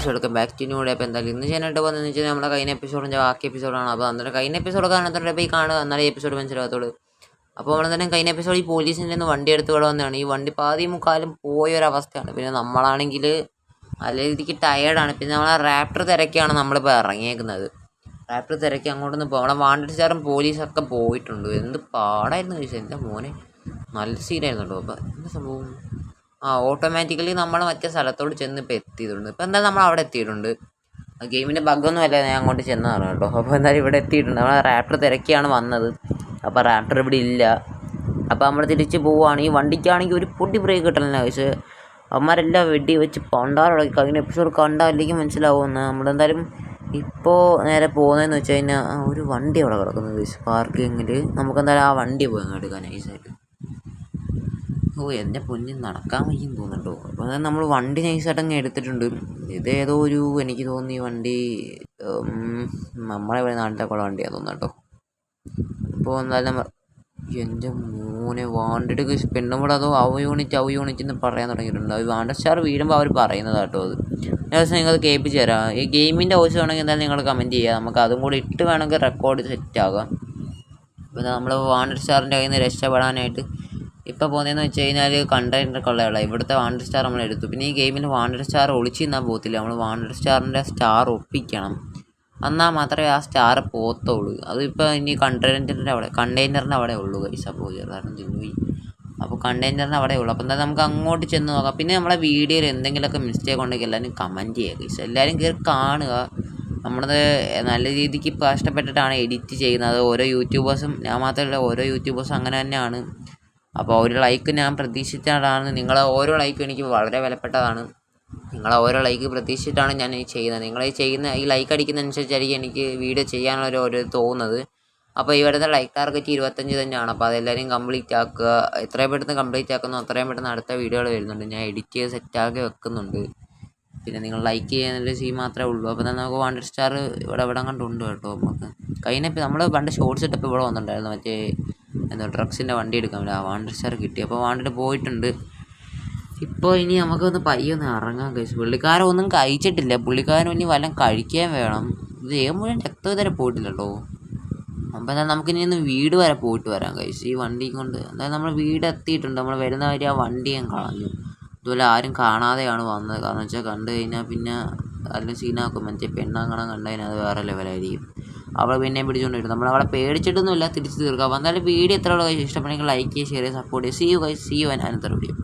എപ്പിസോഡൊക്കെ back to new day. അപ്പോൾ എന്തായാലും ഇന്ന് ചെയ്യാനായിട്ട് പോകുന്നതെന്ന് വെച്ചാൽ നമ്മുടെ കഴിഞ്ഞ എപ്പിസോഡിൻ്റെ ബാക്കി എപ്പിസോഡാണ്. അപ്പോൾ അന്നേരം കഴിഞ്ഞ എപ്പിസോഡ് കാണാത്തവരുടെ പോയി കാണുക, എന്നാലേ ഈ എപ്പിസോഡ് മനസ്സിലാകത്തുള്ളൂ. അപ്പോൾ നമ്മൾ തന്നെ കഴിഞ്ഞ എപ്പിസോഡ് ഈ പോലീസിൻ്റെ നിന്ന് വണ്ടി എടുത്ത് ഇവിടെ വന്നതാണ്. ഈ വണ്ടി പാതി മുക്കാലും പോയൊരവസ്ഥയാണ്. പിന്നെ നമ്മളാണെങ്കിൽ നല്ല രീതിക്ക് ടയേർഡാണ്. പിന്നെ നമ്മളെ റാപ്റ്റർ തിരക്കിയാണ് നമ്മളിപ്പോൾ ഇറങ്ങിയേക്കുന്നത്. റാപ്റ്റർ തിരക്കി അങ്ങോട്ടൊന്ന് പോകും. നമ്മളെ വാണ്ടഡ് സ്റ്റാറും പോലീസൊക്കെ പോയിട്ടുണ്ട്. എന്ത് പാടായിരുന്നു ചോദിച്ചാൽ എൻ്റെ മോനെ, നല്ല സീനായിരുന്നു കേട്ടോ. അപ്പോൾ എന്താ സംഭവം, ഓട്ടോമാറ്റിക്കലി നമ്മൾ മറ്റേ സ്ഥലത്തോട് ചെന്ന് ഇപ്പോൾ എത്തിയിട്ടുണ്ട്. ഇപ്പോൾ എന്തായാലും നമ്മൾ അവിടെ എത്തിയിട്ടുണ്ട്. ഗെയിമിൻ്റെ ബഗ്ഗൊന്നും അല്ല, ഞാൻ അങ്ങോട്ട് ചെന്നതാണ് കേട്ടോ. അപ്പോൾ എന്തായാലും ഇവിടെ എത്തിയിട്ടുണ്ട്. നമ്മൾ റാപ്റ്റർ തിരക്കിയാണ് വന്നത്. അപ്പോൾ റാപ്റ്റർ ഇവിടെ ഇല്ല. അപ്പോൾ നമ്മൾ തിരിച്ച് പോവുകയാണ്. ഈ വണ്ടിക്കാണെങ്കിൽ ഒരു പൊടി ബ്രേക്ക് കിട്ടണില്ല. പക്ഷേ അവന്മാരെല്ലാം വെടി വെച്ച് പണ്ടാറുടക്കി. കഴിഞ്ഞ എപ്പിസോഡ് കണ്ടാലേക്ക് മനസ്സിലാവുമെന്ന്. നമ്മളെന്തായാലും ഇപ്പോൾ നേരെ പോകുന്നതെന്ന് വെച്ച് കഴിഞ്ഞാൽ ഒരു വണ്ടി അവിടെ കിടക്കുന്നത് പാർക്കിങ്ങിൽ. നമുക്കെന്തായാലും ആ വണ്ടി പോയി അങ്ങ് എടുക്കാൻ നൈസായിട്ട്. എൻ്റെ പൊന്നി നടക്കാൻ വയ്യെന്ന് തോന്നുന്നുണ്ടോ. അപ്പോൾ അതായത് നമ്മൾ വണ്ടി നൈസായിട്ടങ്ങ് എടുത്തിട്ടുണ്ട്. ഇതേതോ ഒരു, എനിക്ക് തോന്നി വണ്ടി നമ്മളെ നാട്ടിലേക്കുള്ള വണ്ടിയാണ് തോന്നുന്നു കേട്ടോ. അപ്പോൾ എന്തായാലും എൻ്റെ മോനെ വാണ്ടഡ് പെണ്ണുമ്പോൾ അതോ അവ യൂണിറ്റ് എന്ന് പറയാൻ തുടങ്ങിയിട്ടുണ്ട്. അത് വാണ്ടഡ് സ്റ്റാർ വീഴുമ്പോൾ അവർ പറയുന്നത് കേട്ടോ. അത് ദിവസം നിങ്ങൾക്കത് കേൾപ്പിച്ച് തരാം. ഈ ഗെയിമിൻ്റെ ആവശ്യം വേണമെങ്കിൽ എന്തായാലും നിങ്ങൾ കമൻറ്റ് ചെയ്യുക. നമുക്ക് അതും കൂടി ഇട്ട് വേണമെങ്കിൽ റെക്കോർഡ് സെറ്റാകാം. അപ്പോൾ നമ്മൾ വാണ്ടഡ് സ്റ്റാറിൻ്റെ കയ്യിൽ നിന്ന് രക്ഷപ്പെടാനായിട്ട് ഇപ്പോൾ പോകുന്നതെന്ന് വെച്ച് കഴിഞ്ഞാൽ കണ്ടെയ്നർ കൊള്ളയുള്ള ഇവിടുത്തെ വാണ്ടഡ് സ്റ്റാർ നമ്മൾ എടുത്തു. പിന്നെ ഈ ഗെയിമിൽ വാണ്ടഡ് സ്റ്റാർ ഒളിച്ച് നിന്നാൽ പോകത്തില്ല. നമ്മൾ വാണ്ടഡ് സ്റ്റാറിൻ്റെ സ്റ്റാർ ഒപ്പിക്കണം, എന്നാൽ മാത്രമേ ആ സ്റ്റാർ പോകത്തുള്ളൂ. അതിപ്പോൾ ഇനി കണ്ടെയ്നറിൻ്റെ അവിടെ ഉള്ളൂ കൈസ. അപ്പോൾ കാരണം തിന്നുപോയി. അപ്പോൾ കണ്ടെയ്നറിൻ്റെ അവിടെ ഉള്ളൂ. അപ്പോൾ എന്തായാലും നമുക്ക് അങ്ങോട്ട് ചെന്ന് നോക്കാം. പിന്നെ നമ്മളെ വീഡിയോയിൽ എന്തെങ്കിലുമൊക്കെ മിസ്റ്റേക്ക് ഉണ്ടെങ്കിൽ എല്ലാവരും കമൻറ്റ് ചെയ്യുക കൈസ. എല്ലാവരും കയറി കാണുക. നമ്മളത് നല്ല രീതിക്ക് കഷ്ടപ്പെട്ടിട്ടാണ് എഡിറ്റ് ചെയ്യുന്നത്. ഓരോ യൂട്യൂബേഴ്സും, ഞാൻ മാത്രമല്ല, ഓരോ യൂട്യൂബേഴ്സും അങ്ങനെ തന്നെയാണ്. അപ്പോൾ ഒരു ലൈക്ക് ഞാൻ പ്രതീക്ഷിച്ചിട്ടാണ്. നിങ്ങളെ ഓരോ ലൈക്കും എനിക്ക് വളരെ വിലപ്പെട്ടതാണ്. നിങ്ങളെ ഓരോ ലൈക്ക് പ്രതീക്ഷിച്ചിട്ടാണ് ഞാൻ ഈ ചെയ്യുന്നത്. നിങ്ങൾ ഈ ലൈക്ക് അടിക്കുന്നതനുസരിച്ചായിരിക്കും എനിക്ക് വീഡിയോ ചെയ്യാനുള്ള ഒരു തോന്നുന്നത്. അപ്പോൾ ഇവിടുത്തെ ലൈക്ക് ടാർഗറ്റ് 25 തന്നെയാണ്. അപ്പോൾ അതെല്ലാവരും കംപ്ലീറ്റ് ആക്കുക. എത്രയും പെട്ടെന്ന് കംപ്ലീറ്റ് ആക്കുന്നു അത്രയും പെട്ടെന്ന് അടുത്ത വീഡിയോകൾ വരുന്നുണ്ട്. ഞാൻ എഡിറ്റ് ചെയ്ത് സെറ്റാക്കി വെക്കുന്നുണ്ട്. പിന്നെ നിങ്ങൾ ലൈക്ക് ചെയ്യുന്നതിൽ മാത്രമേ ഉള്ളൂ. അപ്പോൾ തന്നെ നമുക്ക് വാണ്ടഡ് സ്റ്റാർ ഇവിടെ കണ്ടുണ്ട് കേട്ടോ. നമുക്ക് കഴിഞ്ഞപ്പോൾ നമ്മൾ പണ്ട് ഷോർട്സ് ഇട്ടപ്പോൾ ഇവിടെ വന്നിട്ടുണ്ടായിരുന്നു. മറ്റേ ഡ്രഗ്സിൻ്റെ വണ്ടി എടുക്കാൻ വേണ്ടി ആ വാണ്ടഡ് സ്റ്റാർ കിട്ടി. അപ്പോൾ വാണ്ടഡ് പോയിട്ടുണ്ട്. ഇപ്പോൾ ഇനി നമുക്കൊന്ന് പയ്യൊന്ന് ഇറങ്ങാൻ കഴിച്ചു. പുള്ളിക്കാരൻ ഒന്നും കഴിച്ചിട്ടില്ല. പുള്ളിക്കാരൻ ഇനി വല്ലതും കഴിക്കാൻ വേണം. ഇത് മുഴുവൻ രക്തം ഇതുവരെ പോയിട്ടില്ല കേട്ടോ. അപ്പോൾ എന്തായാലും നമുക്കിനി ഒന്ന് വീട് വരെ പോയിട്ട് വരാൻ കഴിച്ചു ഈ വണ്ടി കൊണ്ട്. എന്തായാലും നമ്മൾ വീട് എത്തിയിട്ടുണ്ട്. നമ്മൾ വരുന്ന വരെ ആ വണ്ടി ഞാൻ കളഞ്ഞു. ഇതുപോലെ ആരും കാണാതെയാണ് വന്നത്. കാരണം വെച്ചാൽ കണ്ടു കഴിഞ്ഞാൽ പിന്നെ അതിൽ സീനാക്കും. മറ്റേ പെണ്ണാക്കണം കണ്ടു കഴിഞ്ഞാൽ അത് വേറെ ലെവലായിരിക്കും. അവളെ പിന്നെയും പിടിച്ചുകൊണ്ട് വരും. നമ്മളവളെ പേടിച്ചിട്ടൊന്നുമില്ല, തിരിച്ച് തീർക്കാം. അപ്പോൾ എന്തായാലും വീഡിയോ എത്ര ഉള്ള ഇഷ്ടപ്പെടുന്നെങ്കിൽ ലൈക്ക് ചെയ്യുക, ഷെയർ ചെയ്യുക, സപ്പോർട്ട് ചെയ്യുക. See you guys, see you and another video.